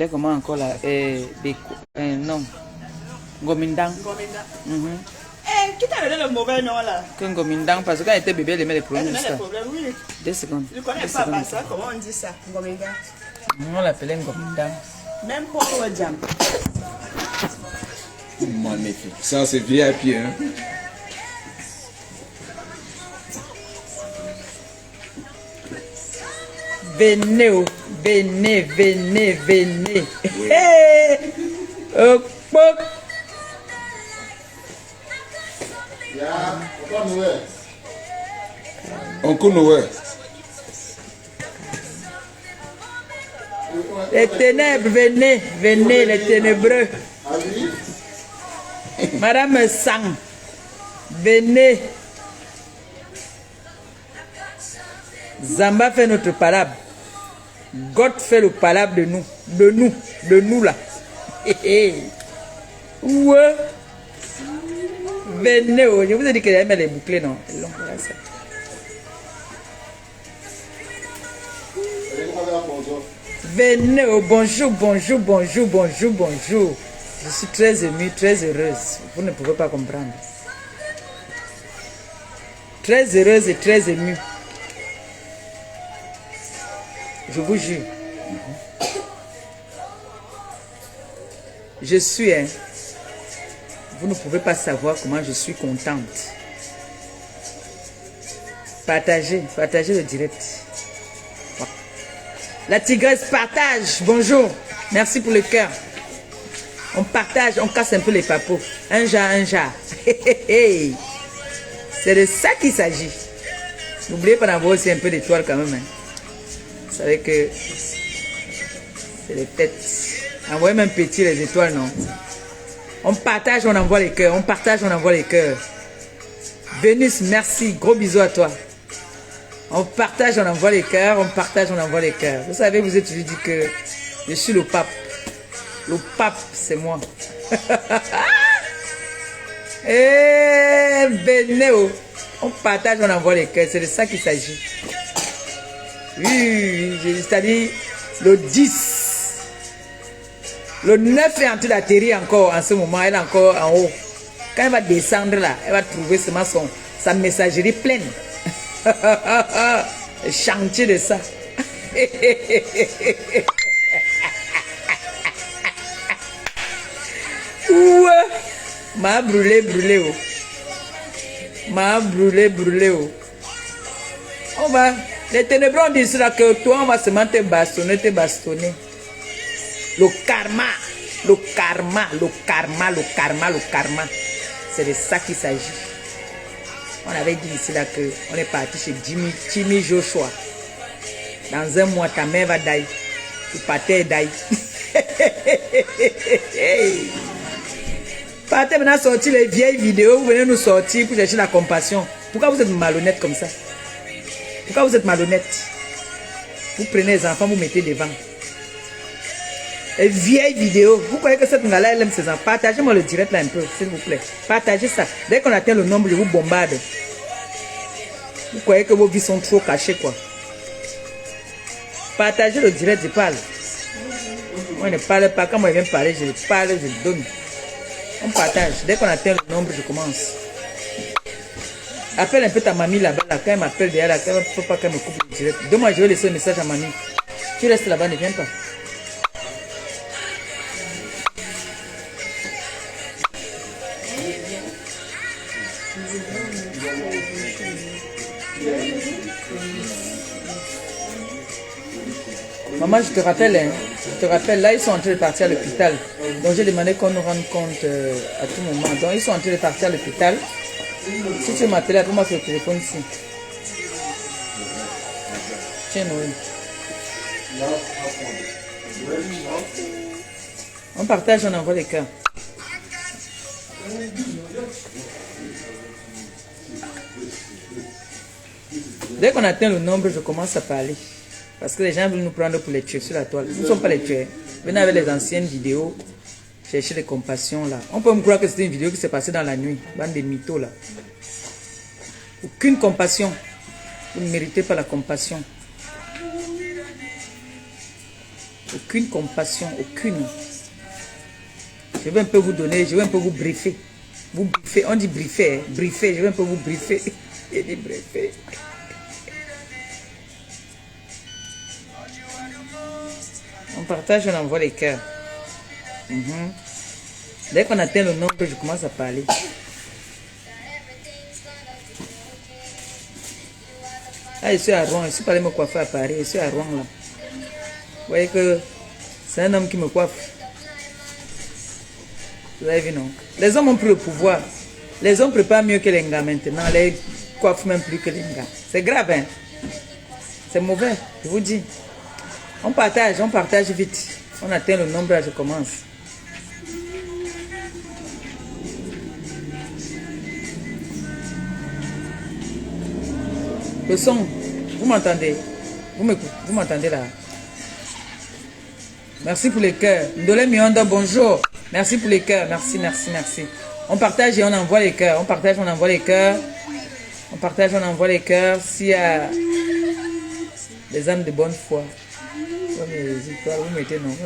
Comment encore là? Non. Ngomindang. Qui t'a donné le mauvais nom là? Que Ngomindang, parce que quand elle était bébé, elle aimait les problèmes. Oui. 2 secondes. Je connais pas ça. Comment on dit ça? Ngomindang. On l'appelait Ngomindang. Même pour le jam. Magnifique. Ça, c'est VIP, hein? Venez, venez, venez, venez. Oui. Oncle Noël. Les ténèbres, venez, venez, les ténébreux. Madame Sang, venez. Zamba fait notre palabre. God fait le palabre de nous. De nous là. Ouais. Venez, je vous ai dit qu'elle aimait les bouclés, non? Venez, bonjour, bonjour, bonjour, bonjour, bonjour. Je suis très émue, très heureuse. Vous ne pouvez pas comprendre. Très heureuse et très émue. Je vous jure. Je suis, hein. Vous ne pouvez pas savoir comment je suis contente. Partagez le direct. La tigresse partage. Bonjour. Merci pour le cœur. On partage, on casse un peu les papos. Un jar. C'est de ça qu'il s'agit. N'oubliez pas d'avoir aussi un peu d'étoiles quand même. Hein. Vous savez que c'est les têtes. Envoyez même petit les étoiles, non? On partage, on envoie les cœurs. On partage, on envoie les cœurs. Vénus, merci. Gros bisous à toi. On partage, on envoie les cœurs. On partage, on envoie les cœurs. Vous savez, vous êtes toujours dit que je suis le pape. Le pape, c'est moi. Eh, venez, on partage, on envoie les cœurs. C'est de ça qu'il s'agit. Oui, c'est-à-dire le 10. Le 9 est en train d'atterrir encore en ce moment. Elle est encore en haut. Quand elle va descendre là, elle va trouver seulement sa messagerie pleine. Le chantier de ça. Ouais. M'a brûlé, oh. M'a brûlé, oh. On va. Les ténébreux ont dit cela que toi, on va seulement te bastonner. Le karma. C'est de ça qu'il s'agit. On avait dit ici là que on est parti chez Jimmy Joshua. Dans un mois, ta mère va d'ailleurs. Tu partais d'ailleurs. Partez maintenant sortir les vieilles vidéos. Vous venez nous sortir pour chercher la compassion. Pourquoi vous êtes malhonnête comme ça? Pourquoi vous êtes malhonnête? Vous prenez les enfants, vous mettez devant. Les vieilles vidéos. Vous croyez que cette nana elle aime ses enfants? Partagez-moi le direct là un peu, s'il vous plaît. Partagez ça. Dès qu'on atteint le nombre, je vous bombarde. Vous croyez que vos vies sont trop cachées, quoi? Partagez le direct, je parle. Moi, je ne parle pas. Quand moi, je viens parler, je parle, je donne. On partage. Dès qu'on atteint le nombre, je commence. Appelle un peu ta mamie là-bas. Là. Quand elle m'appelle derrière, il ne faut pas qu'elle me coupe le direct. Demain, je vais laisser un message à mamie. Tu restes là-bas, ne viens pas. Maman, je te rappelle, là, ils sont en train de partir à l'hôpital. Donc, j'ai demandé qu'on nous rende compte à tout moment. Donc, ils sont en train de partir à l'hôpital. Si tu veux m'appeler, appelle-moi sur le téléphone ici. Tiens, Noël. On partage, on envoie les cœurs. Dès qu'on atteint le nombre, je commence à parler. Parce que les gens veulent nous prendre pour les tuer sur la toile. Nous ne sommes pas les tueurs. Venez avec les anciennes vidéos. Chercher les compassions là. On peut me croire que c'était une vidéo qui s'est passée dans la nuit. Bande de mythos là. Aucune compassion. Vous ne méritez pas la compassion. Aucune compassion, aucune. Je vais un peu vous donner, je vais un peu vous briefer. Vous briefer, on dit briefer, hein? Briefer, je vais un peu vous briefer. Il dit briefer. On partage, on envoie les cœurs. Dès qu'on atteint le nombre, je commence à parler. Ah, je suis à Rouen, je suis pas allé me coiffer à Paris, je suis à Rouen là. Vous voyez que c'est un homme qui me coiffe. Vous avez vu, non? Les hommes ont pris le pouvoir. Les hommes préparent mieux que les gars maintenant. Les coiffent même plus que les gars. C'est grave, hein? C'est mauvais, je vous dis. On partage vite. On atteint le nombre, là, je commence. Le son, vous m'entendez? Vous m'entendez là? Merci pour les cœurs. Ndolé Mionda, bonjour. Merci pour les cœurs. Merci, merci, merci. On partage et on envoie les cœurs. On partage, on envoie les cœurs. On partage, on envoie les cœurs. S'il y a des âmes de bonne foi. Comme les étoiles, vous mettez non.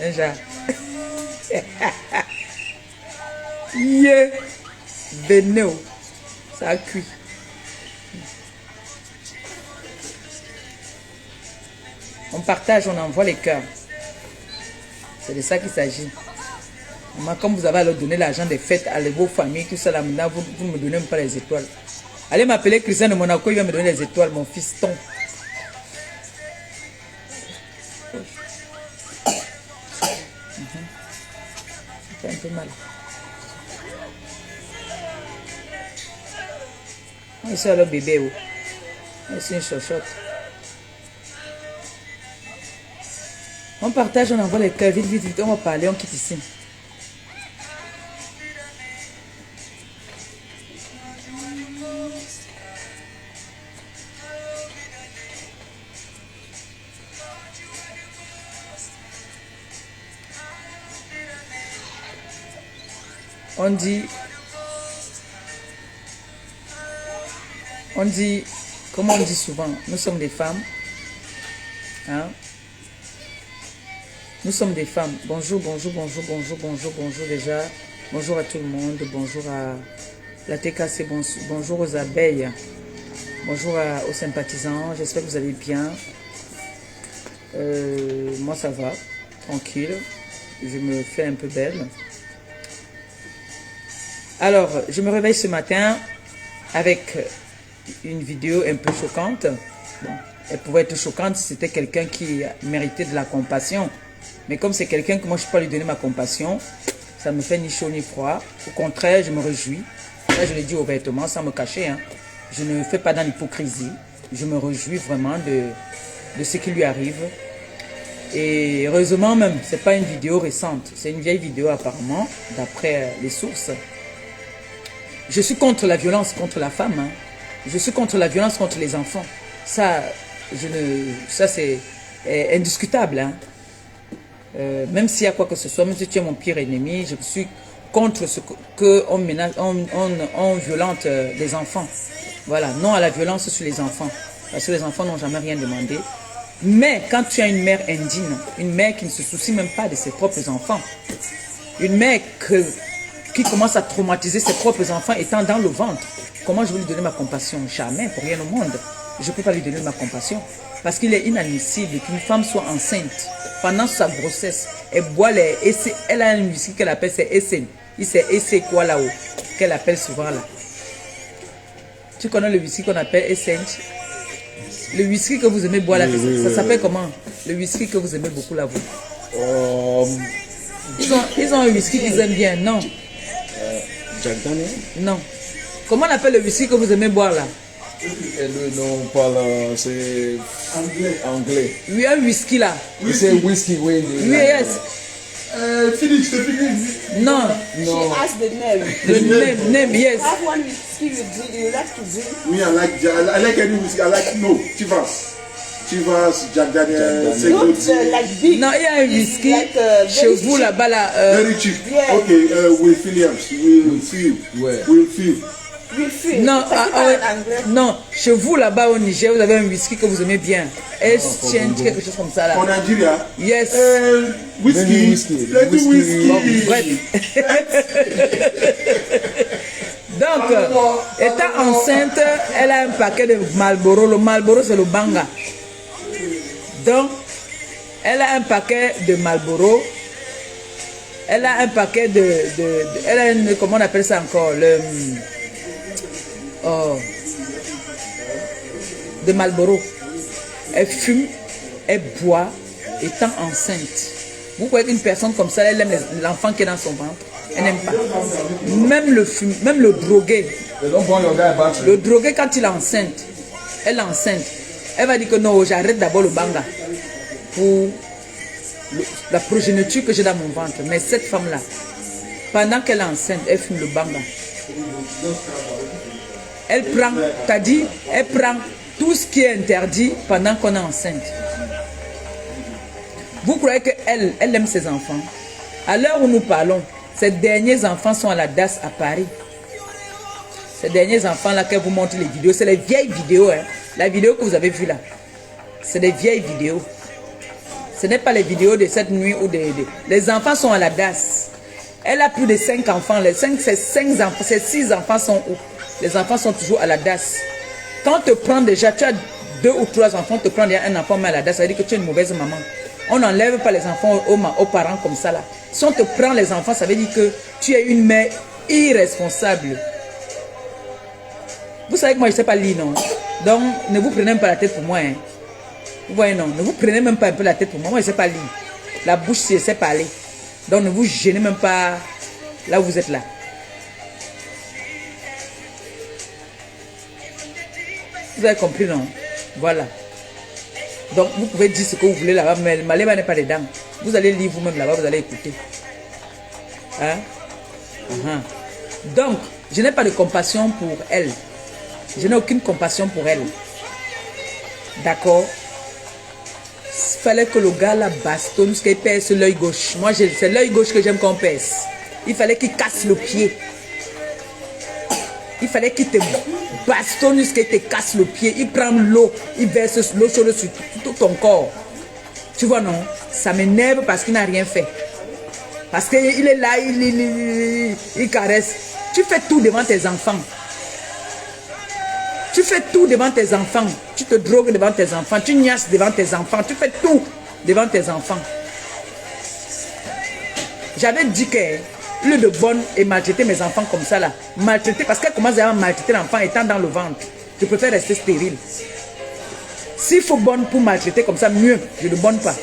Un genre. Yeah. Venez. Ça a cuit. On partage, on envoie les cœurs. C'est de ça qu'il s'agit. Comme vous avez à leur donner l'argent des fêtes à vos familles, tout ça là, maintenant, vous ne me donnez même pas les étoiles. Allez m'appeler Christian de Monaco, il va me donner les étoiles, mon fiston. Ça fait un peu mal. Je suis le bébé. Je suis une chochotte. On partage, on envoie les cœurs, vite, vite, vite, on va parler, on quitte ici. On dit, comme on dit souvent, nous sommes des femmes. Hein? Nous sommes des femmes. Bonjour, bonjour, bonjour, bonjour, bonjour, bonjour déjà. Bonjour à tout le monde. Bonjour à la TKC. Bonjour aux abeilles. Bonjour aux sympathisants. J'espère que vous allez bien. Moi, ça va. Tranquille. Je me fais un peu belle. Alors, je me réveille ce matin avec une vidéo un peu choquante. Bon, elle pouvait être choquante si c'était quelqu'un qui méritait de la compassion. Mais comme c'est quelqu'un que moi je ne peux pas lui donner ma compassion, ça me fait ni chaud ni froid. Au contraire, je me réjouis. Ça, je le dis ouvertement, sans me cacher. Hein. Je ne fais pas dans l'hypocrisie. Je me réjouis vraiment de ce qui lui arrive. Et heureusement même, ce n'est pas une vidéo récente. C'est une vieille vidéo apparemment, d'après les sources. Je suis contre la violence contre la femme. Hein. Je suis contre la violence contre les enfants. Ça, c'est indiscutable. Hein. Même s'il y a quoi que ce soit, même si tu es mon pire ennemi, je suis contre ce qu'on violente les enfants. Voilà, non à la violence sur les enfants. Parce que les enfants n'ont jamais rien demandé. Mais quand tu as une mère indigne, une mère qui ne se soucie même pas de ses propres enfants, une mère qui commence à traumatiser ses propres enfants étant dans le ventre, comment je vais lui donner ma compassion? Jamais, pour rien au monde. Je ne peux pas lui donner ma compassion. Parce qu'il est inadmissible qu'une femme soit enceinte pendant sa grossesse. Elle boit les essais. Elle a un whisky qu'elle appelle ses essais. Il sait essai quoi là-haut, qu'elle appelle souvent là. Tu connais le whisky qu'on appelle essence? Le whisky que vous aimez boire là, ça s'appelle comment? Le whisky que vous aimez beaucoup là, vous. Ils ont un whisky qu'ils aiment bien, non? Jack Daniel? Non. Comment on appelle le whisky que vous aimez boire là? Non, on parle, c'est anglais. Oui, un whisky là. C'est whisky, oui. Oui, yes. Finish, c'est fini. Non. No. She asked the name. The name, yes. I have one whiskey you like to drink. Me, I like any whiskey. I like Chivas. Chivas, Jack Daniel, Not like big. Non, il y a un whisky like, chez very vous cheap. là-bas là. very cheap. Yeah. Okay, Will Williams. Will feel. Ouais. Will feel. Whisky. Non, Ça, c'est ah, pas ouais. en anglais. Non, chez vous là-bas au Niger, vous avez un whisky que vous aimez bien. Exchange, quelque chose comme ça là. En Nigeria. Yes. Maybe Whisky. whisky. Let's do Whisky. Bon, whisky. bref. Donc, étant enceinte, elle a un paquet de Marlboro. Le Marlboro, c'est le banga. Donc, elle a un paquet de Marlboro. Elle a un paquet elle a une, comment on appelle ça encore, de Marlboro. Elle fume, elle boit, étant enceinte. Vous voyez qu'une personne comme ça, elle aime l'enfant qui est dans son ventre. Elle n'aime pas. Même le drogué. They don't burn your guy battery. Le drogué, quand il est enceinte, elle est enceinte. Elle va dire que non, j'arrête d'abord le banga pour la progéniture que j'ai dans mon ventre. Mais cette femme-là, pendant qu'elle est enceinte, elle fume le banga. Elle prend, t'as dit, elle prend tout ce qui est interdit pendant qu'on est enceinte. Vous croyez qu'elle aime ses enfants? À l'heure où nous parlons, ses derniers enfants sont à la DAS à Paris. Ces derniers enfants-là, qu'elle vous montre les vidéos, c'est les vieilles vidéos. Hein. La vidéo que vous avez vue là, c'est des vieilles vidéos. Ce n'est pas les vidéos de cette nuit ou Les enfants sont à la DAS. Elle a plus de 5 enfants. Ces 6 enfants sont où? Les enfants sont toujours à la DAS. Quand on te prend déjà, tu as 2 ou 3 enfants, on te prend déjà un enfant mais à la DAS, ça veut dire que tu es une mauvaise maman. On n'enlève pas les enfants aux parents comme ça là. Si on te prend les enfants, ça veut dire que tu es une mère irresponsable. Vous savez que moi je ne sais pas lire, non? Donc ne vous prenez même pas la tête pour moi. Hein. Vous voyez, non? Ne vous prenez même pas un peu la tête pour moi. Moi je ne sais pas lire. La bouche, je sais parler. Donc ne vous gênez même pas là où vous êtes là. Vous avez compris, non? Voilà. Donc vous pouvez dire ce que vous voulez là-bas, mais Malema n'est pas dedans. Vous allez lire vous-même là-bas, vous allez écouter. Hein? Donc, je n'ai pas de compassion pour elle. Je n'ai aucune compassion pour elle. D'accord? Il fallait que le gars la bastonne, parce qu'il pèse l'œil gauche. Moi, c'est l'œil gauche que j'aime qu'on pèse. Il fallait qu'il casse le pied. Il fallait qu'il te bastonne jusqu'à qu'il te casse le pied. Il prend l'eau, il verse l'eau sur tout ton corps. Tu vois, non? Ça m'énerve parce qu'il n'a rien fait. Parce qu'il est là, il caresse. Tu fais tout devant tes enfants. Tu fais tout devant tes enfants. Tu te drogues devant tes enfants. Tu niasses devant tes enfants. Tu fais tout devant tes enfants. J'avais dit que lieu de bonne et maltraiter mes enfants comme ça là. Maltraiter parce qu'elle commence à maltraiter l'enfant étant dans le ventre. Je préfère rester stérile. S'il faut bonne pour maltraiter comme ça, mieux. Je ne bonne pas.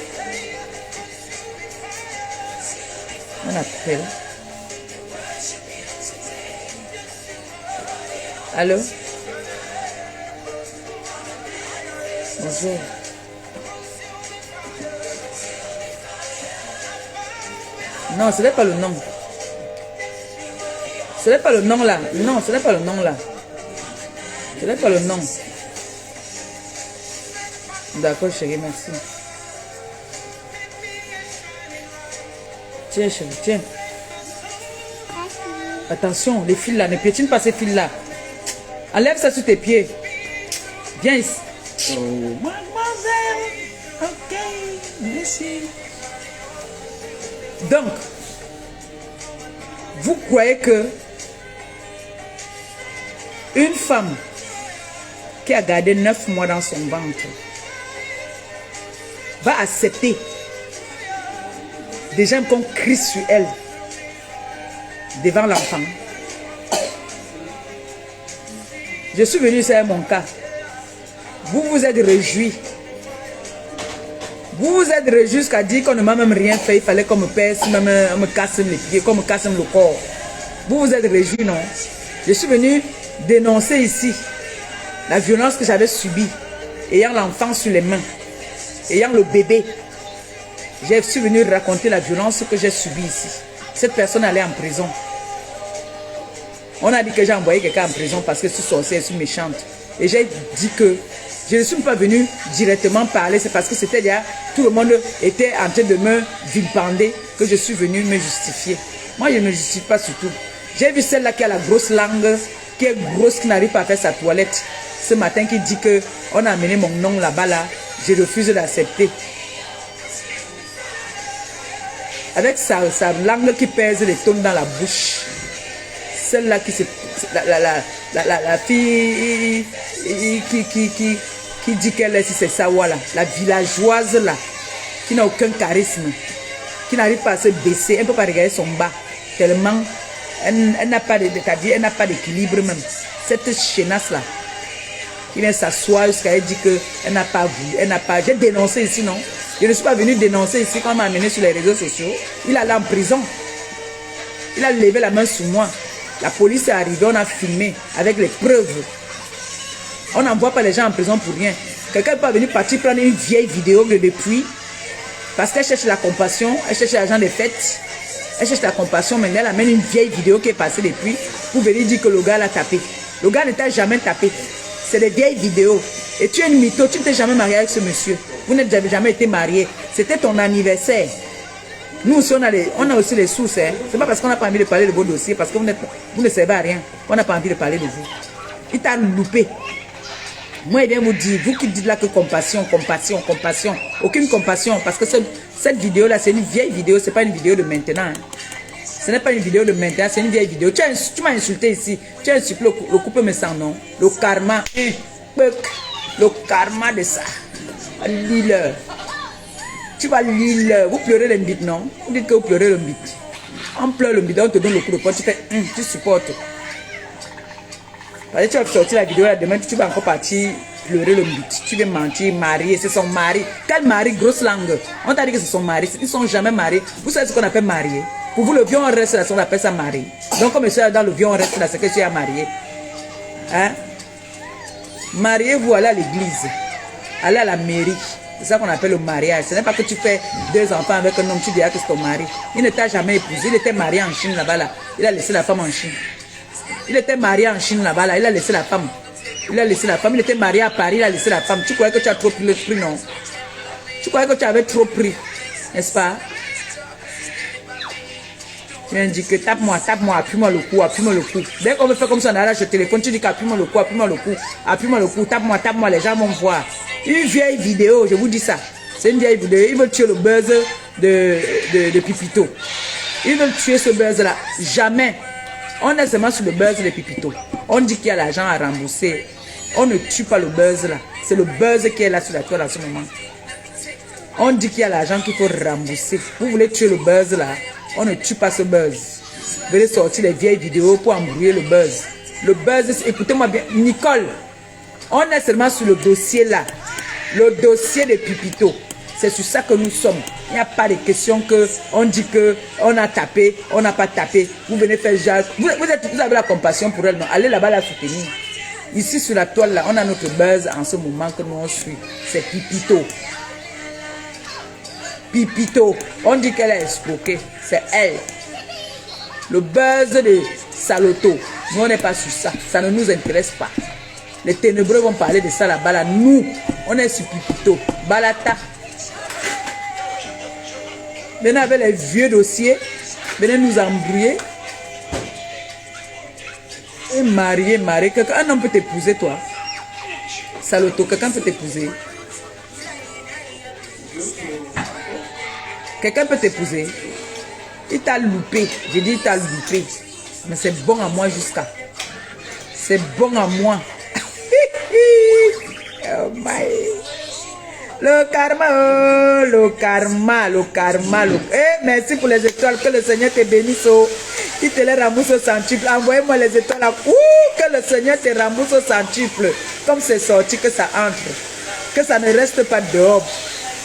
On appelle. Allô? Bonjour. Non, ce n'est pas le nom. Ce n'est pas le nom là. Non, ce n'est pas le nom là. Ce n'est pas le nom. D'accord, chérie, merci. Tiens, chérie, tiens. Attention, les fils là, ne piétine pas ces fils là. Enlève ça sur tes pieds. Viens ici. Oh, mademoiselle. Ok, merci. Donc, vous croyez que une femme qui a gardé 9 mois dans son ventre va accepter des gens qu'on crie sur elle devant l'enfant? Je suis venu, c'est mon cas. Vous vous êtes réjouis. Vous vous êtes réjouis jusqu'à dire qu'on ne m'a même rien fait. Il fallait qu'on me pèse, même me casse les pieds, qu'on me casse le corps. Vous vous êtes réjouis, non? Je suis venu dénoncer ici la violence que j'avais subie, ayant l'enfant sur les mains, ayant le bébé. Je suis venu raconter la violence que j'ai subie ici. Cette personne allait en prison. On a dit que j'ai envoyé quelqu'un en prison parce que je suis sorcière, je suis méchante. Et j'ai dit que je ne suis pas venu directement parler, c'est parce que c'était déjà, tout le monde était en train de me vilipender que je suis venu me justifier. Moi, je ne me justifie pas surtout. J'ai vu celle-là qui a la grosse langue, qui est grosse, qui n'arrive pas à faire sa toilette. Ce matin, qui dit que on a amené mon nom là-bas, là, je refuse d'accepter. Avec sa langue qui pèse les tomes dans la bouche. Celle-là qui se... La fille qui dit qu'elle est, c'est ça, voilà. La villageoise là, qui n'a aucun charisme, qui n'arrive pas à se baisser, elle ne peut pas regarder son bas, tellement elle n'a pas d'équilibre même. Cette chenasse là, qui vient s'asseoir jusqu'à elle dit qu'elle n'a pas vu, elle n'a pas... J'ai dénoncé ici, non? Je ne suis pas venu dénoncer ici quand on m'a amené sur les réseaux sociaux. Il allait en prison. Il a levé la main sur moi. La police est arrivée, on a filmé avec les preuves. On n'envoie pas les gens en prison pour rien. Quelqu'un peut venir partir prendre une vieille vidéo de depuis, parce qu'elle cherche la compassion, elle cherche l'argent des fêtes, elle cherche la compassion, mais elle amène une vieille vidéo qui est passée depuis pour venir dire que le gars l'a tapé. Le gars ne t'a jamais tapé. C'est des vieilles vidéos. Et tu es une mytho, tu ne t'es jamais marié avec ce monsieur. Vous n'avez jamais été marié. C'était ton anniversaire. Nous aussi, on a aussi les sources. Hein. C'est pas parce qu'on n'a pas envie de parler de vos dossiers, parce que vous ne servez à rien. On n'a pas envie de parler de vous. Il t'a loupé. Moi, je viens vous dire, vous qui dites là que compassion, compassion, compassion, aucune compassion, parce que cette vidéo-là, c'est une vieille vidéo, c'est pas une vidéo de maintenant. Hein. Ce n'est pas une vidéo de maintenant, c'est une vieille vidéo. Tu m'as insulté ici, tu as insulté le couple me sans nom, le karma, le karma de ça. Lis-le. Tu vas lire, vous pleurez le mbit, non? Vous dites que vous pleurez le mbit. On pleure le mbit, on te donne le coup de poing, tu fais, tu supportes. Parce que tu vas sortir la vidéo là demain, tu vas encore partir pleurer le mbit. Tu vas mentir, marier, c'est son mari. Quel mari, grosse langue. On t'a dit que c'est son mari, ils ne sont jamais mariés. Vous savez ce qu'on appelle marier. Pour vous, le vieux, on reste là, on appelle ça marié. Donc, comme monsieur dans le vieux, on reste là, c'est que tu es marié. Hein? Mariez-vous, allez à l'église, allez à la mairie. C'est ça qu'on appelle le mariage. Ce n'est pas que tu fais 2 enfants avec un homme, tu diras que c'est ton mari. Il ne t'a jamais épousé, il était marié en Chine là-bas, là. Il a laissé la femme en Chine. Il était marié en Chine là-bas, là. Il a laissé la femme. Il a laissé la femme. Il était marié à Paris, il a laissé la femme. Tu croyais que tu as trop pris le prix, non? Tu croyais que tu avais trop pris, n'est-ce pas? Tu viens dire que tape-moi, appuie-moi le cou, appuie-moi le cou. Dès qu'on me fait comme ça, on arrache le téléphone, tu dis qu'appuie-moi le cou, appuie-moi le cou, appuie-moi le cou, tape-moi, les gens vont voir. Une vieille vidéo, je vous dis ça. C'est une vieille vidéo. Ils veulent tuer le buzz de Pipito. Ils veulent tuer ce buzz-là. Jamais. On est seulement sur le buzz de Pipito. On dit qu'il y a l'argent à rembourser. On ne tue pas le buzz-là. C'est le buzz qui est là sur la toile en ce moment. On dit qu'il y a l'argent qu'il faut rembourser. Vous voulez tuer le buzz-là. On ne tue pas ce buzz. Vous allez sortir les vieilles vidéos pour embrouiller le buzz. Le buzz, écoutez-moi bien. Nicole, on est seulement sur le dossier là. Le dossier de Pipito. C'est sur ça que nous sommes. Il n'y a pas de question que on dit que on a tapé, on n'a pas tapé. Vous venez faire genre. Vous avez la compassion pour elle, non? Allez là-bas la soutenir. Ici sur la toile là, on a notre buzz en ce moment que nous on suit. C'est Pipito. Pipito. On dit qu'elle est escroquée. C'est elle. Le buzz de Saloto. Nous on n'est pas sur ça. Ça ne nous intéresse pas. Les ténébreux vont parler de ça là-bas là. Nous, on est sur Pipito. Balata. Venez avec les vieux dossiers. Venez nous embrouiller. Et marier. Un homme peut t'épouser, toi. Saloto, quelqu'un peut t'épouser. Quelqu'un peut t'épouser. Il t'a loupé. J'ai dit il t'a loupé. Mais c'est bon à moi jusqu'à. C'est bon à moi. Oh my. Le karma. Eh, merci pour les étoiles. Que le Seigneur te bénisse. Il te les rembourse au centuple. Envoyez-moi les étoiles là. Que le Seigneur te rembourse au centuple. Comme c'est sorti, que ça entre. Que ça ne reste pas dehors.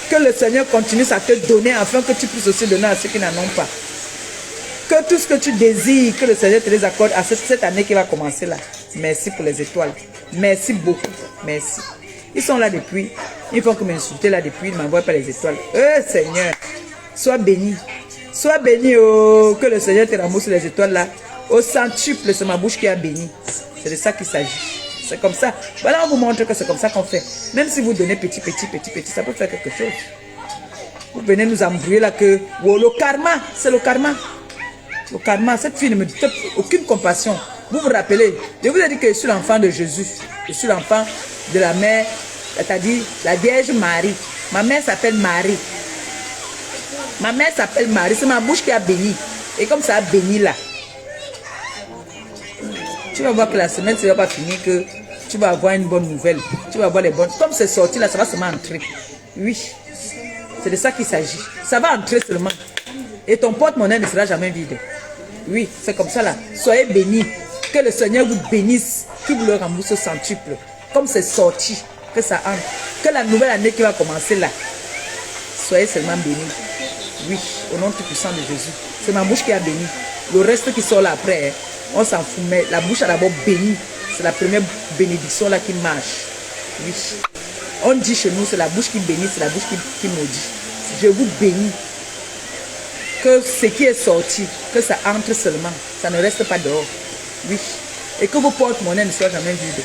Que le Seigneur continue à te donner afin que tu puisses aussi donner à ceux qui n'en ont pas. Que tout ce que tu désires, que le Seigneur te les accorde à cette année qui va commencer là. Merci pour les étoiles. Merci beaucoup. Merci. Ils sont là depuis. Ils font que m'insulter là depuis. Ils ne m'envoient pas les étoiles. Seigneur, sois béni. Sois béni. Oh, que le Seigneur te rembourse les étoiles là. Au centuple, c'est ma bouche qui a béni. C'est de ça qu'il s'agit. C'est comme ça. Voilà, on vous montre que c'est comme ça qu'on fait. Même si vous donnez petit, ça peut faire quelque chose. Vous venez nous embrouiller là que... Oh, le karma, c'est le karma. Le karma, cette fille ne me donne aucune compassion. Vous vous rappelez, je vous ai dit que je suis l'enfant de Jésus. Je suis l'enfant de la mère, c'est-à-dire la Vierge Marie. Ma mère s'appelle Marie. Ma mère s'appelle Marie. C'est ma bouche qui a béni. Et comme ça a béni là, tu vas voir que la semaine ne va pas finir, que tu vas avoir une bonne nouvelle. Tu vas avoir les bonnes. Comme c'est sorti là, ça va seulement entrer. Oui. C'est de ça qu'il s'agit. Ça va entrer seulement. Et ton porte-monnaie ne sera jamais vide. Oui, c'est comme ça là. Soyez bénis. Que le Seigneur vous bénisse. Qu'il vous le rembourse au centuple. Comme c'est sorti, que ça entre. Que la nouvelle année qui va commencer là, soyez seulement bénis. Oui, au nom tout-puissant de Jésus. C'est ma bouche qui a béni. Le reste qui sort là après, on s'en fout. Mais la bouche a d'abord béni. C'est la première bénédiction là qui marche. Oui. On dit chez nous, c'est la bouche qui bénit, c'est la bouche qui maudit. Je vous bénis. Que ce qui est sorti, que ça entre seulement. Ça ne reste pas dehors. Oui. Et que vos porte-monnaie ne soient jamais vides.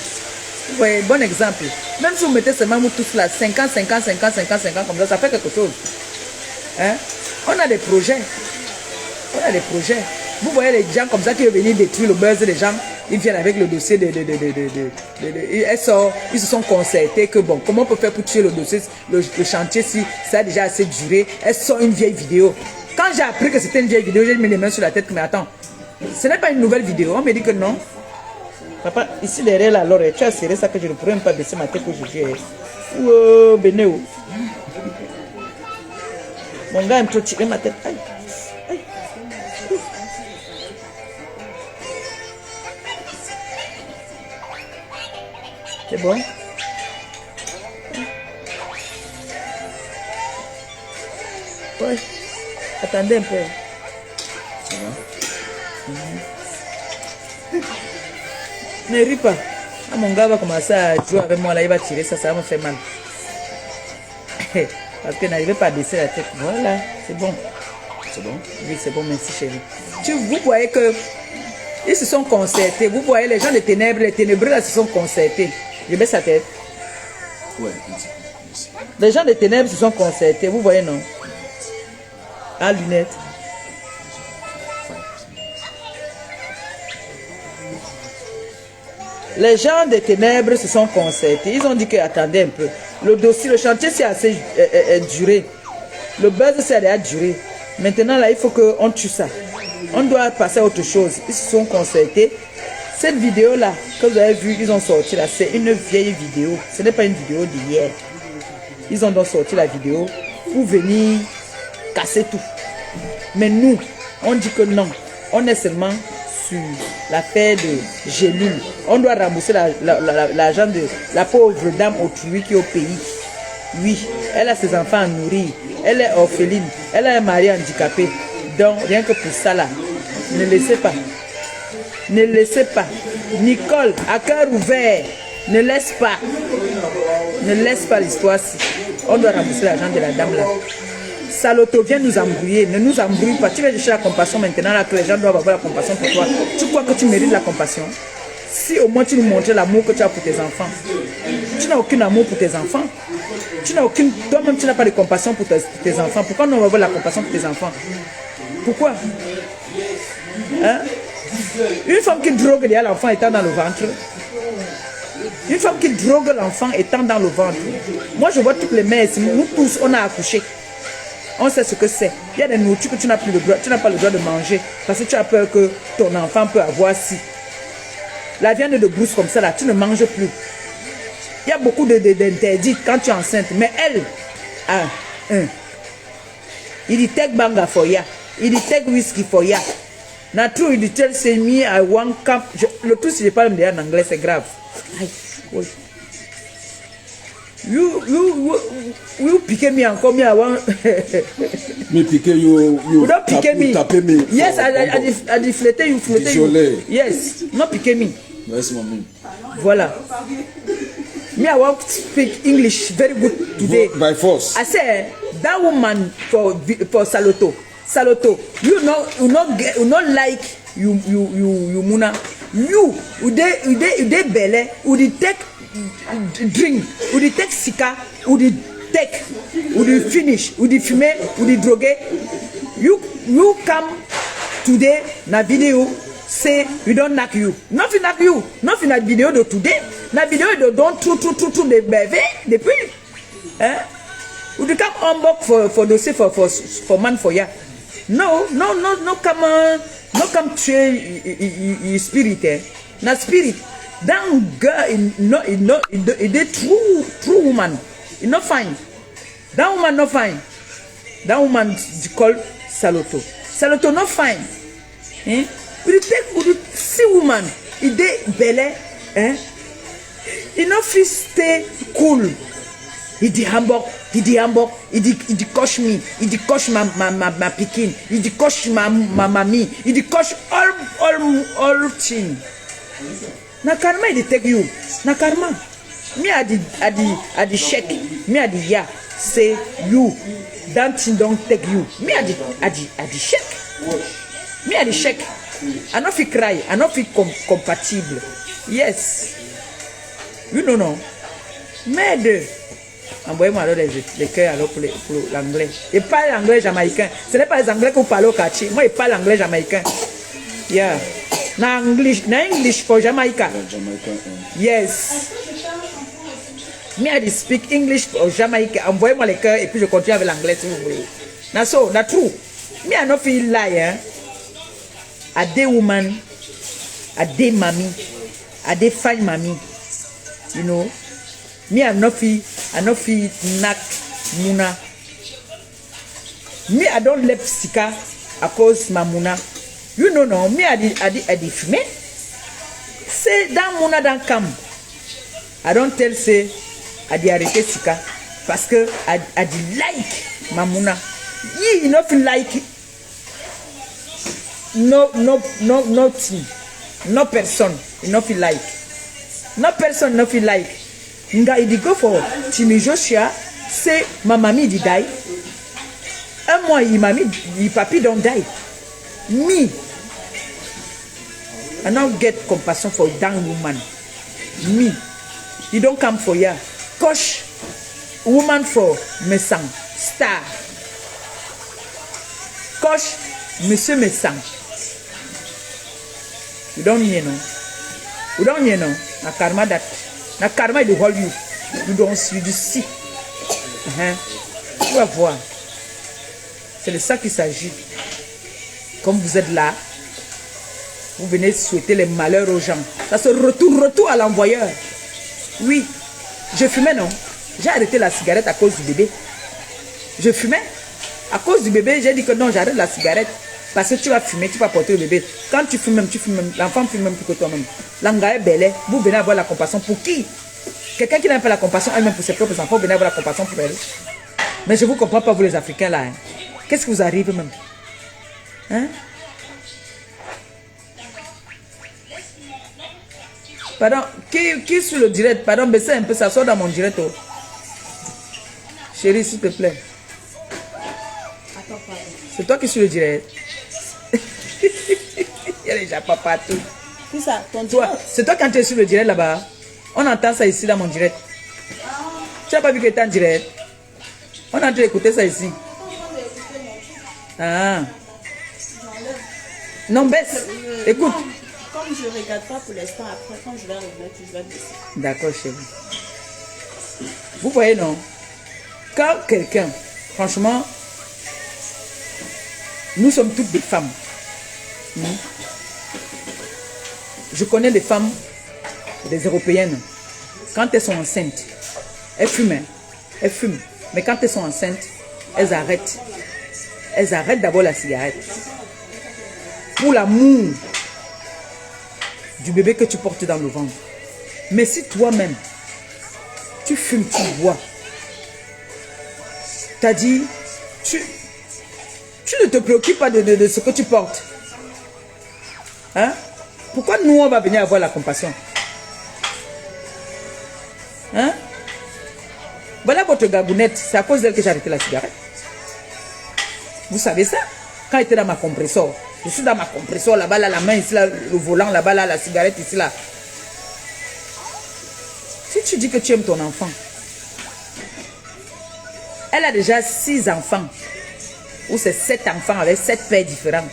Vous voyez, bon exemple. Même si vous mettez seulement vous tous là, 50, 50, 50, 50, 50, comme ça fait quelque chose. Hein? On a des projets. On a des projets. Vous voyez les gens comme ça qui veulent venir détruire le buzz des gens. Ils viennent avec le dossier ils se sont concertés que bon, comment on peut faire pour tuer le dossier, le chantier si ça a déjà assez duré. Elles sortent une vieille vidéo. Quand j'ai appris que c'était une vieille vidéo, j'ai mis les mains sur la tête. Mais attends, ce n'est pas une nouvelle vidéo. On me dit que non. Papa, ici derrière là, alors tu as serré ça que je ne pourrais même pas baisser ma tête aujourd'hui. Oh, Benéo. Mon gars aime trop tirer ma tête. Aïe. Aïe. C'est bon? Oui. Attendez un peu. Ça va? Ne ris pas. Ah, mon gars va commencer à jouer avec moi là, il va tirer ça, ça va me faire mal. Parce que n'arrivez pas à baisser la tête. Voilà, c'est bon. C'est bon? Oui, c'est bon, merci chérie. Vous voyez que ils se sont concertés. Vous voyez les gens des ténèbres, les ténébreux là se sont concertés. Je baisse la tête. Ouais. Les gens des ténèbres se sont concertés. Vous voyez, non? À lunettes. Les gens des ténèbres se sont concertés. Ils ont dit que, attendez un peu. Le dossier, le chantier c'est assez duré. Le buzz c'est déjà duré. Maintenant là, il faut qu'on tue ça. On doit passer à autre chose. Ils se sont concertés. Cette vidéo là, que vous avez vu, ils ont sorti là, c'est une vieille vidéo. Ce n'est pas une vidéo d'hier. Ils ont donc sorti la vidéo pour venir casser tout. Mais nous, on dit que non. On est seulement sur l'affaire de Gélule. On doit rembourser l'argent de la pauvre dame autrui qui est au pays. Oui, elle a ses enfants à nourrir. Elle est orpheline. Elle a un mari handicapé. Donc, rien que pour ça là, ne laissez pas. Ne laissez pas. Nicole, à cœur ouvert, ne laisse pas. Ne laisse pas l'histoire-ci. On doit rembourser l'argent de la dame là. Saloto, viens nous embrouiller. Ne nous embrouille pas. Tu vas chercher la compassion maintenant là que les gens doivent avoir la compassion pour toi. Tu crois que tu mérites la compassion? Si au moins tu nous montres l'amour que tu as pour tes enfants. Tu n'as aucun amour pour tes enfants. Tu n'as aucune. Toi-même, tu n'as pas de compassion pour tes enfants. Pourquoi on va avoir la compassion pour tes enfants? Pourquoi? Hein? Une femme qui drogue l'enfant étant dans le ventre. Une femme qui drogue l'enfant étant dans le ventre. Moi, je vois toutes les mères. Nous tous, on a accouché. On sait ce que c'est. Il y a des nourritures que tu n'as plus le droit. Tu n'as pas le droit de manger parce que tu as peur que ton enfant peut avoir si. La viande de brousse comme ça là, tu ne manges plus. Il y a beaucoup d'interdits quand tu es enceinte. Mais elle a un. Il dit take banga for ya. Il dit take whisky for ya. Natru, il dit tell say me I want camp. Le tout si je parle en anglais c'est grave. Aïe, oui. You piquez me encore me I want. Me piquer you don't piquer me. Taper me. Yes, I deflated you, floated you. Yes, not piquer me. Yes, mommy. Voilà. Me, I want to speak English very good today. By force. I say that woman for Saloto. Saloto, you not like you Muna. You they belle, would take drink, would take sika, would take, would finish, would fumer, would droguer. You come today na video say we don't knock you. Nothing knock you. Nothing na video de today. Na video de don tout de bébé depuis. Hein? You come on board for dossier for man for ya. No, come on. No come train spirit. Eh? Na spirit. That girl is true woman. It's not fine. That woman not fine. That woman called Saloto. Saloto not fine. Eh? We see woman. It de belle. Eh? It not fit stay cool. It di Hamburg. It di coach me. It di coach ma pikin. It di coach ma mami. It di coach all thing. Na karma it take you. Na karma. Me I di check. Me I di ya. Say you. That thing don't take you. Me I di check. Me I di check. I not fit cry. I not fit compatible. Yes. You know no. Mais envoyez-moi alors les cœurs alors pour l'anglais. Et pas l'anglais jamaïcain. Ce n'est pas les anglais que vous parlez au quartier. Moi, je parle l'anglais jamaïcain. Yeah. Na English for Jamaica. Yes. Me I speak English for Jamaica. Envoyez-moi les cœurs et puis je continue avec l'anglais si vous voulez. Na so, na true. Me I no feel lie. Hein? A day woman, a day mommy, a day fine mommy. You know. Me I no feel knock Muna. Me I don't left Sika à cause ma Muna. You know no, me I di fumer. Say dans Muna dans cam. I don't tell say I di arrêter Sika parce que I di like ma Muna. You no feel like nothing. No person, you no feel like. No person no feel like. Nga il dit go for Timmy Joshua, c'est ma mamie di die. Un mois il mamie, il papi don't die. Me, I don't get compassion for young woman. Me, you don't come for ya. Coach woman for Messang star. Coach Monsieur Messang. You don't hear no. You don't hear no. Na karma that. Na karma il hold you. You don't see. Tu vas voir. C'est de ça qu'il s'agit. Comme vous êtes là, vous venez souhaiter les malheurs aux gens. Ça se retour à l'envoyeur. Oui, je fumais non. J'ai arrêté la cigarette à cause du bébé. Je fumais. À cause du bébé, j'ai dit que non, j'arrête la cigarette. Parce que tu vas fumer, tu vas porter le bébé. Quand tu fumes même, l'enfant fume même plus que toi-même. L'anga est belle, vous venez avoir la compassion pour qui? Quelqu'un qui n'a pas la compassion, elle-même pour ses propres enfants, vous venez avoir la compassion pour elle. Mais je ne vous comprends pas, vous les Africains là. Hein. Qu'est-ce qui vous arrive même? Hein? Pardon, qui sur le direct? Pardon, baissez un peu, ça sort dans mon direct. Oh. Chérie, s'il te plaît. C'est toi qui es sur le direct. Il y a déjà pas partout. C'est ça, ton direct. C'est toi quand tu es sur le direct là-bas. On entend ça ici dans mon direct. Tu n'as pas vu que tu es en direct? On est en train d'écouter ça ici. Ah. Non, baisse. Écoute. Comme je ne regarde pas pour l'instant, après, quand je vais revenir, je vais baisser. D'accord, chérie. Vous voyez, non? Quand quelqu'un, franchement, nous sommes toutes des femmes. Je connais des femmes, des Européennes, quand elles sont enceintes, elles fument. Elles fument. Mais quand elles sont enceintes, elles arrêtent. Elles arrêtent d'abord la cigarette. Pour l'amour du bébé que tu portes dans le ventre. Mais si toi-même, tu fumes, tu bois, t'as dit, tu ne te préoccupes pas de ce que tu portes. Hein? Pourquoi nous, on va venir avoir la compassion? Hein? Voilà votre gagounette. C'est à cause d'elle que j'ai arrêté la cigarette. Vous savez ça? Quand j'étais dans ma compresseur, je suis dans ma compresseur là-bas, là, la main ici, là, le volant là-bas, là, la cigarette ici, là. Si tu dis que tu aimes ton enfant, elle a déjà 6 enfants, ou c'est 7 enfants avec 7 pères différents.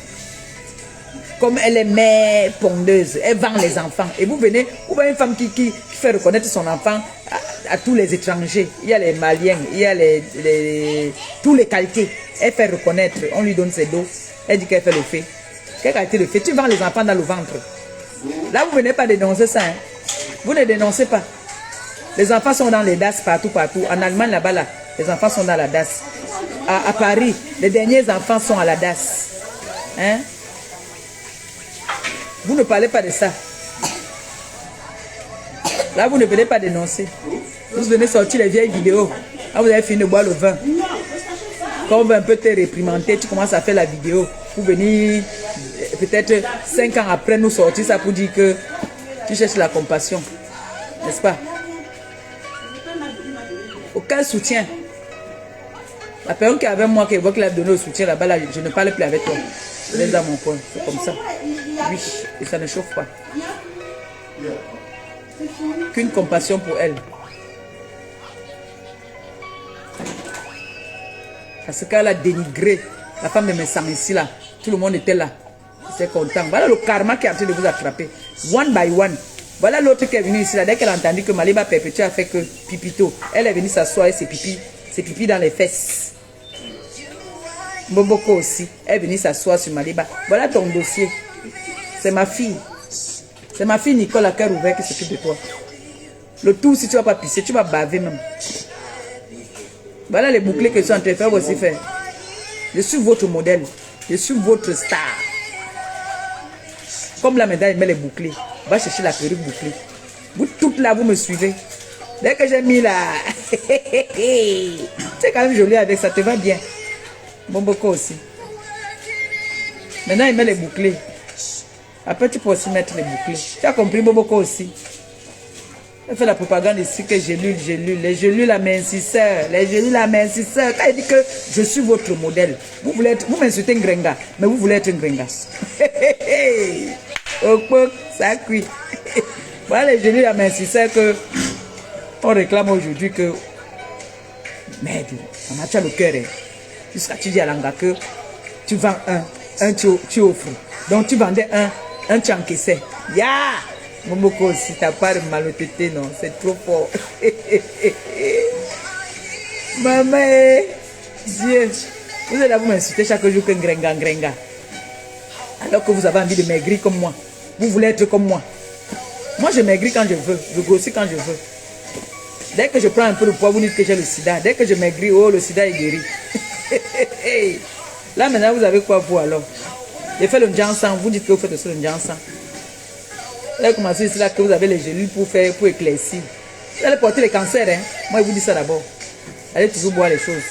comme elle est mère pondeuse, elle vend les enfants. Et vous venez, vous voyez une femme qui fait reconnaître son enfant à tous les étrangers. Il y a les Maliens, il y a tous les qualités. Elle fait reconnaître, on lui donne ses dos. Elle dit qu'elle fait le fait. Quelle qualité de fait? Tu vends les enfants dans le ventre. Là, vous ne venez pas dénoncer ça. Hein. Vous ne dénoncez pas. Les enfants sont dans les DAS partout. En Allemagne, là-bas, là, les enfants sont dans la DAS. À Paris, les derniers enfants sont à la DAS. Hein? Vous ne parlez pas de ça. Là, vous ne venez pas dénoncer. Vous venez sortir les vieilles vidéos. Là, vous avez fini de boire le vin. Quand on veut un peu te réprimander, tu commences à faire la vidéo. Pour venir, peut-être 5 ans après, nous sortir ça pour dire que tu cherches la compassion. N'est-ce pas? Aucun soutien. La personne qui est avec moi, qui évoque la donné au soutien là-bas, là, je ne parle plus avec toi. Je reste dans mon coin. C'est comme ça. Oui, et ça ne chauffe pas. Qu'une compassion pour elle. Parce qu'elle a dénigré la femme de mes sangs ici là. Tout le monde était là. C'est content. Voilà le karma qui est en train de vous attraper. One by one. Voilà l'autre qui est venue ici là. Dès qu'elle a entendu que Maliba Perpétue a fait que pipito, elle est venue s'asseoir et ses pipis dans les fesses. Mboboko aussi. Elle est venue s'asseoir sur Maliba. Voilà ton dossier. C'est ma fille. C'est ma fille Nicole à cœur ouvert qui s'occupe de toi. Le tout, si tu ne vas pas pisser, tu vas baver même. Voilà les bouclés que je suis en train de faire aussi faire. Je suis votre modèle. Je suis votre star. Comme la médaille met les bouclés. Va chercher la perruque bouclée. Vous toutes là, vous me suivez. Dès que j'ai mis là. C'est quand même joli avec ça, te va bien. Bomboko aussi. Maintenant, il met les bouclés. Après, tu peux aussi mettre les bouclés. Tu as compris, Bomboko aussi. Elle fait la propagande ici que j'ai lu. Les gélules amincisseurs. Les gélules amincisseurs. Quand il dit que je suis votre modèle. Vous m'insultez un grenga. Mais vous voulez être un grenga. Ça cuit. Voilà les gélules amincisseurs que on réclame aujourd'hui que. Merde, on a le cœur. Jusqu'à tu dis à l'anga que tu vends un tu offres. Donc tu vendais un tu encaissais. Ya! Momoko, si t'as pas de malhonnêteté, non, c'est trop fort. Maman, Dieu, vous êtes là, vous m'insultez chaque jour qu'un grenga. Alors que vous avez envie de maigrir comme moi. Vous voulez être comme moi. Moi, je maigris quand je veux, je grossis quand je veux. Dès que je prends un peu de poids, vous dites que j'ai le sida. Dès que je maigris, oh, le sida est guéri. Là, maintenant, vous avez quoi vous alors? J'ai fait le Njansan, vous dites que vous faites aussi le Njansan. Vous avez commencé ici là que vous avez les gélules pour éclaircir. Vous allez porter les cancers, hein. Moi, je vous dis ça d'abord. Allez toujours boire les choses.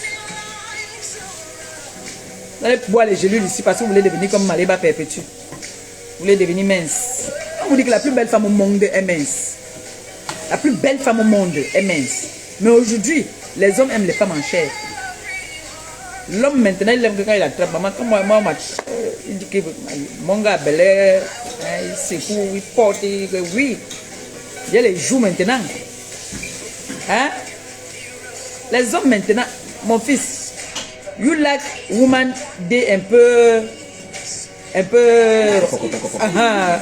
Vous allez boire les gélules ici parce que vous voulez devenir comme Maliba Perpétue. Vous voulez devenir mince. On vous dit que la plus belle femme au monde est mince. La plus belle femme au monde est mince. Mais aujourd'hui, les hommes aiment les femmes en chair. L'homme maintenant, il aime que quand il attrape. Maman, comme moi, il dit que mon gars bel air, il secoue, il porte, oui. Il y a les joues maintenant. Hein? Les hommes maintenant, mon fils, you like woman day un peu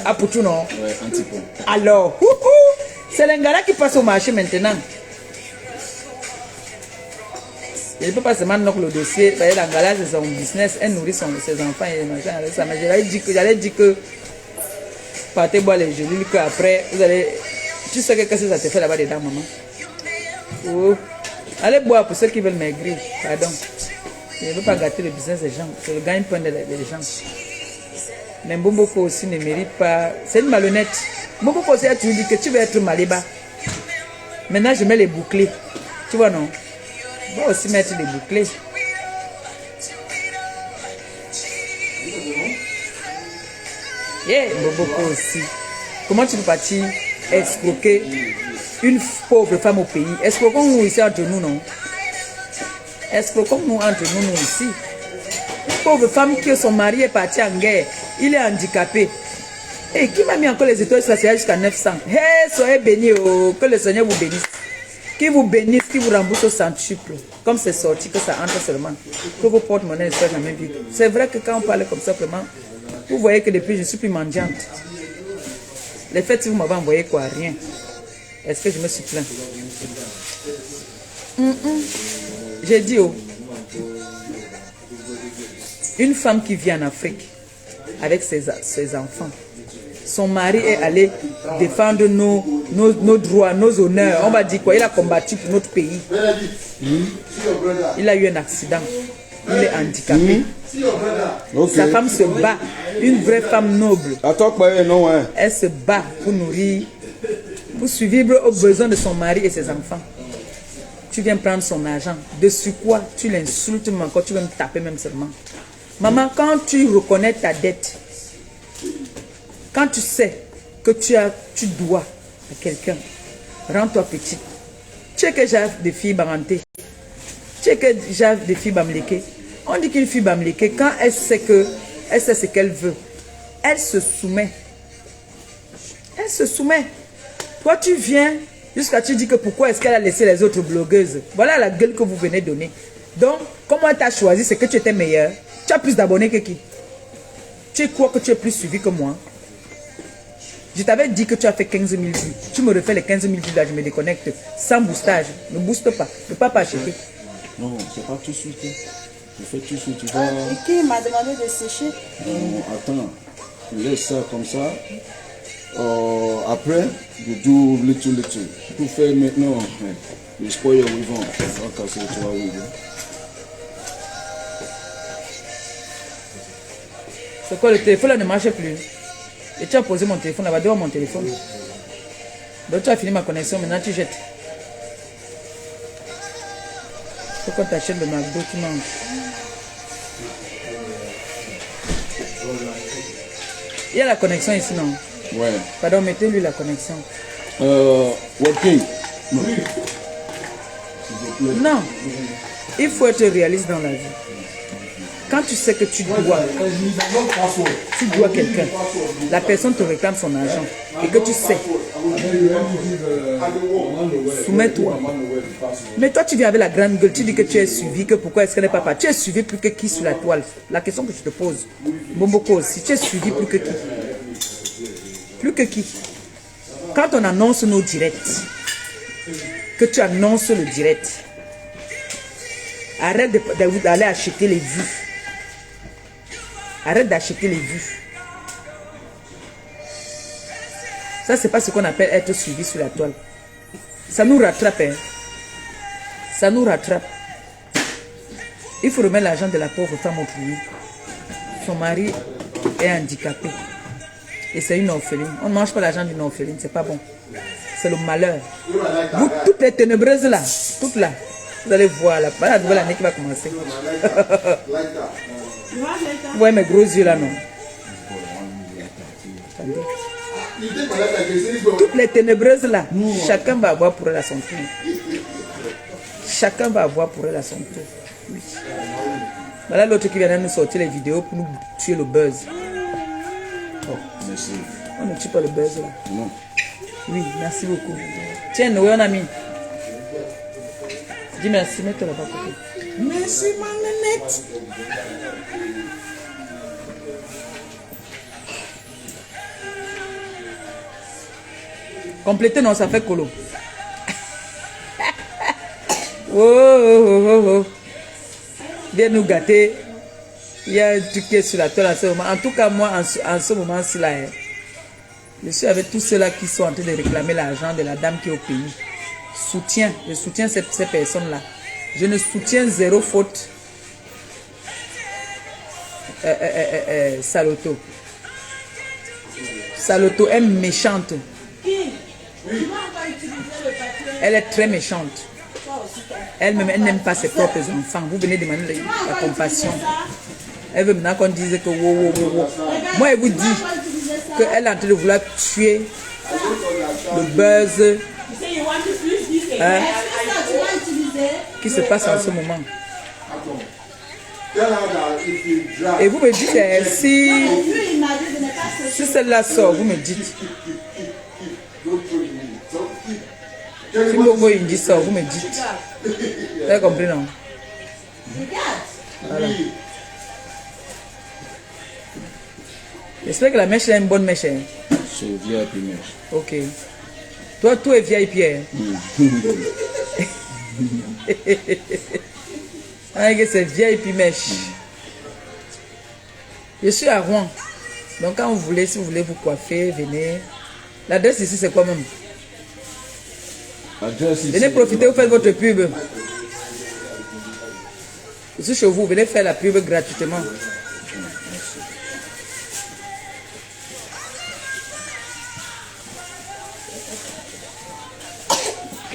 à Poutou, non? Ouais, un petit peu. Alors, c'est l'Ingara qui passe au marché maintenant. Je ne peux pas seulement knock le dossier. L'Angara, c'est son business. Elle nourrit ses enfants et machin avec ça. Mais j'allais dire que partez boire les gélules qu'après, vous allez. Tu sais qu'est-ce que ça te fait là-bas dedans, maman? Oh. Allez boire pour ceux qui veulent maigrir. Pardon. Je ne veux pas gâter le business des gens. C'est le gagne-pain des gens. Mais Mboboko aussi ne mérite pas. C'est une malhonnête. Mboboko aussi a toujours dit que tu veux être Maliba. Maintenant, je mets les bouclés. Tu vois, non? On va aussi mettre des bouclés. Yeah, Mboboko aussi. Comment tu peux partir escroquer une pauvre femme au pays? Escroquons-nous ici entre nous, non? Escroquons-nous entre nous ici. Une pauvre femme que son mari est parti en guerre. Il est handicapé. Et qui m'a mis encore les étoiles jusqu'à 900? Hey, soyez bénis, oh, que le Seigneur vous bénisse. Qui vous bénisse, qui vous rembourse au centuple. Comme c'est sorti, que ça entre seulement. Que vos porte-monnaie soient jamais vides. C'est vrai que quand on parle comme ça, vraiment, Vous voyez que depuis, je ne suis plus mendiante. Les fêtes, vous m'avez envoyé quoi? Rien. Est-ce que je me suis plaint? J'ai dit, oh, une femme qui vit en Afrique avec ses enfants, son mari est allé défendre nos droits, nos honneurs. On va dire quoi? Il a combattu pour notre pays. Il a eu un accident. Il est handicapé. Okay. Sa femme se bat. Une vraie femme noble. Elle se bat pour nourrir, pour survivre aux besoins de son mari et ses enfants. Tu viens prendre son argent. Dessus quoi? Tu l'insultes, mais encore tu veux me taper même seulement. Maman, quand tu reconnais ta dette, quand tu sais que tu dois à quelqu'un, rends-toi petite. Tu sais que j'ai des filles barantées. Tu sais que j'ai des filles bamléquées. On dit qu'une fille bamléquée, quand elle sait ce qu'elle veut, elle se soumet. Elle se soumet. Toi, tu viens jusqu'à tu dis que pourquoi est-ce qu'elle a laissé les autres blogueuses. Voilà la gueule que vous venez donner. Donc, comment elle t'a choisi, c'est que tu étais meilleur. Tu as plus d'abonnés que qui? Tu crois que tu es plus suivi que moi? Je t'avais dit que tu as fait 15 000 vues. Tu me refais les 15 000 vues là, je me déconnecte. Sans boostage. Ne booste pas. Ne pas acheter. Non, c'est pas tout de suite. Je fais tout de suite, tu vois. Qui m'a demandé de sécher? Non, attends. Laisse ça comme ça. Après, je do little. Tu fais maintenant. Le spoil au vivant. On va casser le toit, oui. C'est quoi, le téléphone là ne marche plus? Et tu as posé mon téléphone là-bas, devant mon téléphone. Donc tu as fini ma connexion, maintenant tu jettes. Pourquoi tu achètes le McDo, tu manges? Il y a la connexion ici, non? Ouais. Pardon, mettez-lui la connexion. Working. Non. Non. Il faut être réaliste dans la vie. Quand tu sais que tu dois quelqu'un, la personne te réclame son argent et que tu sais, soumets-toi. Mais toi, tu viens avec la grande gueule, tu dis que tu es suivi, que pourquoi est-ce qu'elle n'est pas partie? Tu es suivi plus que qui sur la toile? La question que je te pose, Bomboko aussi, tu es suivi plus que qui? Plus que qui? Quand on annonce nos directs, que tu annonces le direct, arrête d'aller acheter les vues. Arrête d'acheter les vues. Ça, c'est pas ce qu'on appelle être suivi sur la toile. Ça nous rattrape. Hein. Ça nous rattrape. Il faut remettre l'argent de la pauvre femme au pays. Son mari est handicapé. Et c'est une orpheline. On ne mange pas l'argent d'une orpheline, c'est pas bon. C'est le malheur. Vous, toutes les ténébreuses là, toutes là, vous allez voir là, la nouvelle année qui va commencer. Vous voyez mes gros yeux là, non? Attendez. Toutes les ténébreuses là, chacun va avoir pour elle à son tour. Chacun va avoir pour elle à son tour. Oui. Voilà l'autre qui vient de nous sortir les vidéos pour nous tuer le buzz. Oh, merci. On ne tue pas le buzz là. Non. Oui, merci beaucoup. Tiens, Noé, on a mis. Dis merci, mets-toi là-bas côté. Merci, ma nénette. Compléter, non, ça fait colo. Oh. Viens nous gâter. Il y a un truc qui est sur la toile en ce moment. En tout cas, moi, en ce moment-ci, là, je suis avec tous ceux-là qui sont en train de réclamer l'argent de la dame qui est au pays. Je soutiens ces personnes-là. Je ne soutiens zéro faute. Saloto. Saloto est méchante. Elle est très méchante. Elle-même, elle n'aime pas ses propres enfants. Vous venez demander la compassion. Elle veut maintenant qu'on dise que wow. Moi, elle vous dit qu'elle est en train de vouloir tuer le buzz qui se passe en ce moment. Et vous me dites, si celle-là sort, vous me dites. Si Bongo il dit ça, vous me dites. Vous avez compris, non? Voilà. J'espère que la mèche est une bonne mèche. Hein? C'est VIP mèche. Ok. Toi, tout est VIP. Hein? C'est VIP mèche. Je suis à Rouen. Donc quand vous voulez, si vous voulez vous coiffer, venez. L'adresse ici, c'est quoi même? Venez profiter, vous faites votre pub. Je suis chez vous, venez faire la pub gratuitement.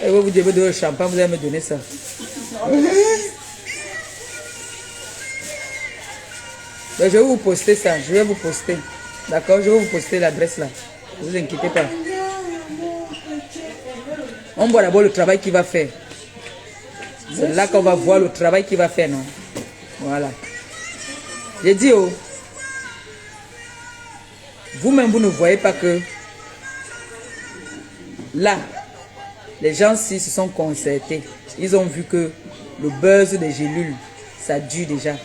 Et vous devez donner le champagne, vous allez me donner ça. Donc, je vais vous poster ça, je vais vous poster. D'accord, je vais vous poster l'adresse là. Ne vous inquiétez pas. On voit d'abord le travail qu'il va faire. C'est là qu'on va voir le travail qu'il va faire, non? Voilà. J'ai dit, oh, vous-même, vous ne voyez pas que là, les gens-ci se sont concertés. Ils ont vu que le buzz des gélules, ça dure déjà.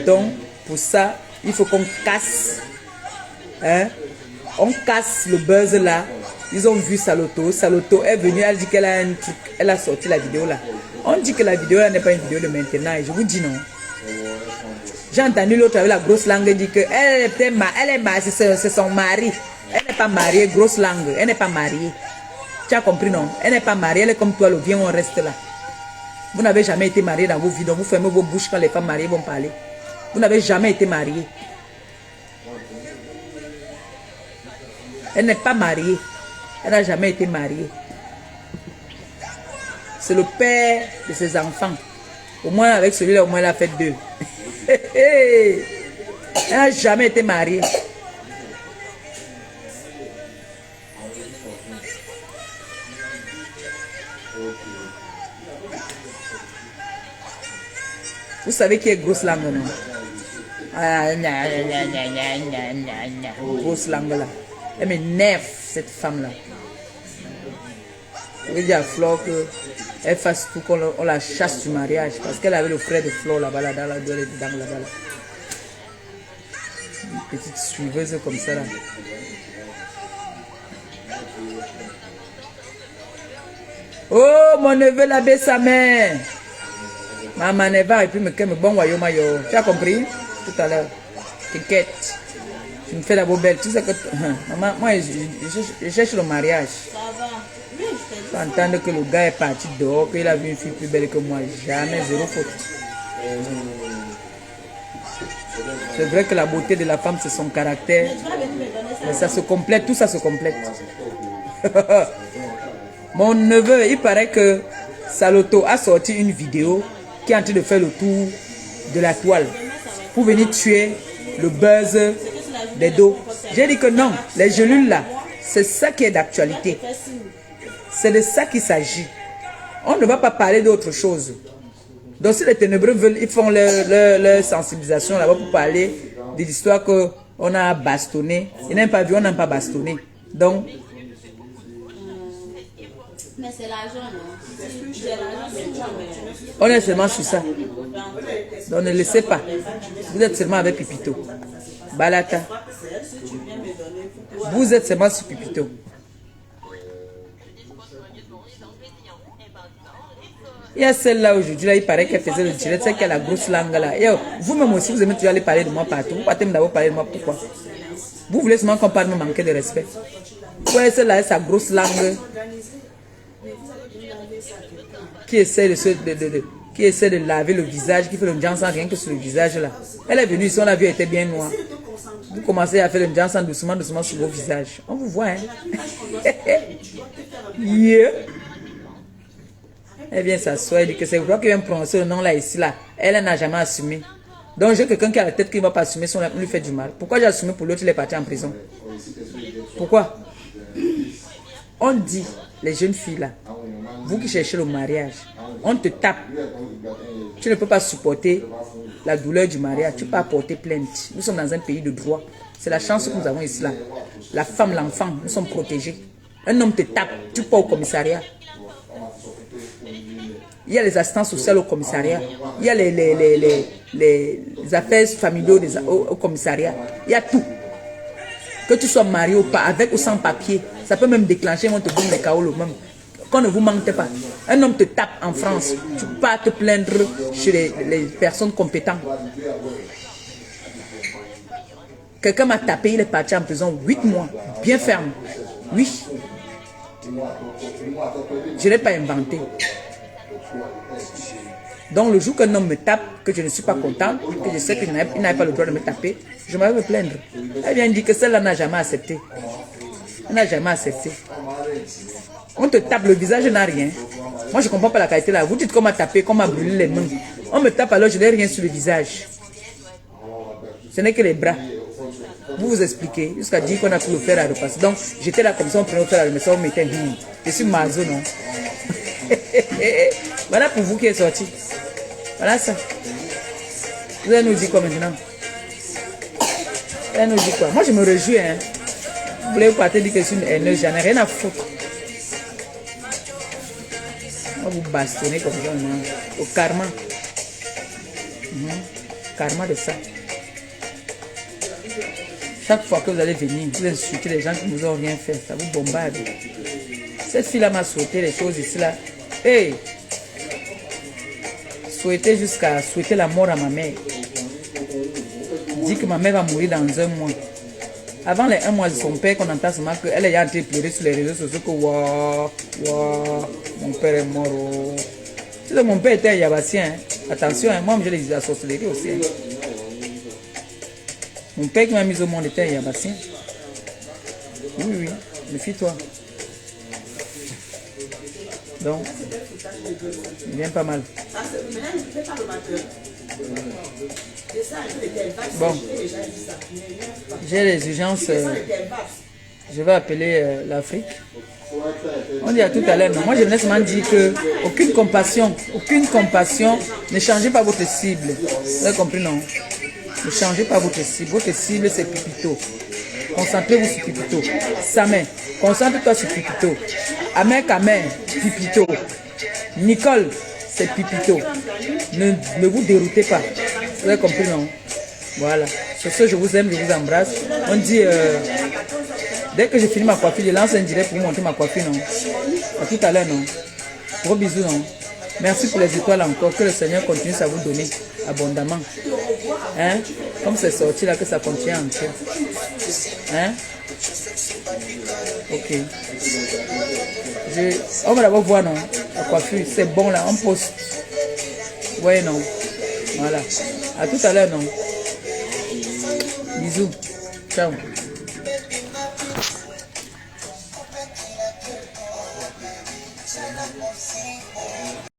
Donc, pour ça, il faut qu'on casse. Hein? On casse le buzz là. Ils ont vu Saloto. Saloto est venue, elle dit qu'elle a un truc. Elle a sorti la vidéo là. On dit que la vidéo là n'est pas une vidéo de maintenant. Et je vous dis non. J'ai entendu l'autre avec la grosse langue dire que elle est mariée, c'est son mari. Elle n'est pas mariée, grosse langue. Elle n'est pas mariée. Tu as compris non? Elle n'est pas mariée, elle est comme toi, le viens, on reste là. Vous n'avez jamais été marié dans vos vies, donc vous fermez vos bouches quand les femmes mariées vont parler. Vous n'avez jamais été marié. Elle n'est pas mariée. Elle n'a jamais été mariée. C'est le père de ses enfants. Au moins avec celui-là, au moins elle a fait 2. Elle n'a jamais été mariée. Vous savez qui est grosse langue, non? Grosse langue là. Elle m'énerve, cette femme là. Je vais dire à Flore qu'elle fasse tout, qu'on la chasse du mariage. Parce qu'elle avait le frère de Flore là-bas, là, dans la dame là-bas. Là. Une petite suiveuse comme ça là. Oh, mon neveu l'a baissé sa main. Maman ne va et puis me bon royaume. Tu as compris? Tout à l'heure. T'inquiète. Tu me fais la belle. Tu sais que maman, moi je cherche le mariage. Tu entends que le gars est parti dehors, qu'il a vu une fille plus belle que moi. Jamais, zéro faute. C'est vrai que la beauté de la femme, c'est son caractère. Mais ça se complète, tout ça se complète. Mon neveu, il paraît que Saloto a sorti une vidéo qui est en train de faire le tour de la toile pour venir tuer le buzz des dos. J'ai dit que non, les gélules là, c'est ça qui est d'actualité. C'est de ça qu'il s'agit. On ne va pas parler d'autre chose. Donc si les ténébreux veulent, ils font leur sensibilisation là-bas pour parler de l'histoire qu'on a bastonné. Ils n'ont pas vu, on n'a pas bastonné. Donc, mais c'est l'argent, non? on est seulement sur ça. Donc ne laissez pas. Vous êtes seulement avec Pipito. Balata. Vous êtes seulement sur Pipito. Il y a celle-là aujourd'hui, là, il paraît qu'elle faisait le direct, c'est qu'elle a la grosse langue là. Vous-même aussi, vous aimez toujours aller parler de moi partout. Vous partez d'abord parler de moi, pourquoi? Vous voulez seulement qu'on parle me manquer de respect. Ouais, celle-là a sa grosse langue. Qui essaie de laver le visage, qui fait le Johnson rien que sur le visage là. Elle est venue ici, on l'a vu, elle était bien noire. Vous commencez à faire le Johnson doucement, doucement sur vos visages. On vous voit, hein. Yeah. Elle vient s'asseoir, elle dit que c'est toi qui viens prononcer le nom là, ici, là. Elle n'a jamais assumé. Donc j'ai quelqu'un qui a la tête qui ne va pas assumer, son lui fait du mal. Pourquoi j'ai assumé pour l'autre, il est parti en prison? Pourquoi? On dit, les jeunes filles là, vous qui cherchez le mariage, on te tape. Tu ne peux pas supporter la douleur du mariage, tu peux pas porter plainte. Nous sommes dans un pays de droit. C'est la chance que nous avons ici là. La femme, l'enfant, nous sommes protégés. Un homme te tape, tu pars au commissariat. Il y a les assistances sociales au commissariat. Il y a les affaires familiaux au commissariat. Il y a tout. Que tu sois marié ou pas, avec ou sans papier, ça peut même déclencher, ils vont te donner les KO même. Qu'on ne vous mente pas. Un homme te tape en France, tu peux pas te plaindre chez les personnes compétentes. Quelqu'un m'a tapé, il est parti en prison 8 mois, bien ferme. Oui. Je ne l'ai pas inventé. Donc le jour qu'un homme me tape, que je ne suis pas content, que je sais qu'il n'avait pas le droit de me taper, je vais me plaindre. Elle vient dire que celle-là n'a jamais accepté. Elle n'a jamais accepté. On te tape, le visage n'a rien. Moi je ne comprends pas la qualité là. Vous dites qu'on m'a tapé, qu'on m'a brûlé les mains. On me tape alors je n'ai rien sur le visage. Ce n'est que les bras. Vous vous expliquez, jusqu'à dire qu'on a pu le faire à repasser. Donc j'étais là comme ça, on prenait le fer à repasser, on mettait je suis mazo, non? Voilà pour vous qui êtes sorti. Voilà ça. Vous allez nous dire quoi maintenant? Vous allez nous dire quoi? Moi je me réjouis, hein. Vous voulez partir dire que je suis une haineuse, j'en ai rien à foutre. On va vous bastonner comme ça, non? Au karma. Karma de ça. Chaque fois que vous allez venir, vous insultez les gens qui ne vous ont rien fait, ça vous bombarde. Cette fille-là m'a souhaité les choses ici là. Hey! Souhaiter jusqu'à souhaiter la mort à ma mère. Dit que ma mère va mourir dans 1 mois. Avant les 1 mois de son père, qu'on entend seulement qu'elle est en train de pleurer sur les réseaux sociaux que waouh, waouh, mon père est mort. Oh. Tu sais, mon père était un yabassien. Hein. Attention, hein, moi j'ai des sorcelleries aussi. Hein. Mon père qui m'a mis au monde était un yabassien. Oui, oui, méfie-toi. Donc, il vient pas mal. Bon, j'ai les urgences. Je vais appeler l'Afrique. On dit à tout à l'heure, moi je venais seulement dire que aucune compassion, ne changez pas votre cible. Vous avez compris, non? Ne changez pas votre cible. Votre cible, c'est Pipito. Concentrez-vous sur Pipito. Samet, concentre-toi sur Pipito. Amer Kamer, Pipito. Nicole, c'est Pipito. Ne vous déroutez pas. Vous avez compris, non? Voilà. Sur ce, je vous aime, je vous embrasse. On dit, dès que j'ai fini ma coiffure, je lance un direct pour vous montrer ma coiffure, non? À tout à l'heure, non? Gros bisous, non? Merci pour les étoiles encore. Que le Seigneur continue à vous donner abondamment. Hein? Comme c'est sorti là, que ça continue encore. Hein? Ok. On va d'abord voir, non? La coiffure, c'est bon là, on poste. Ouais, non? Voilà. À tout à l'heure, non? Bisous. Ciao.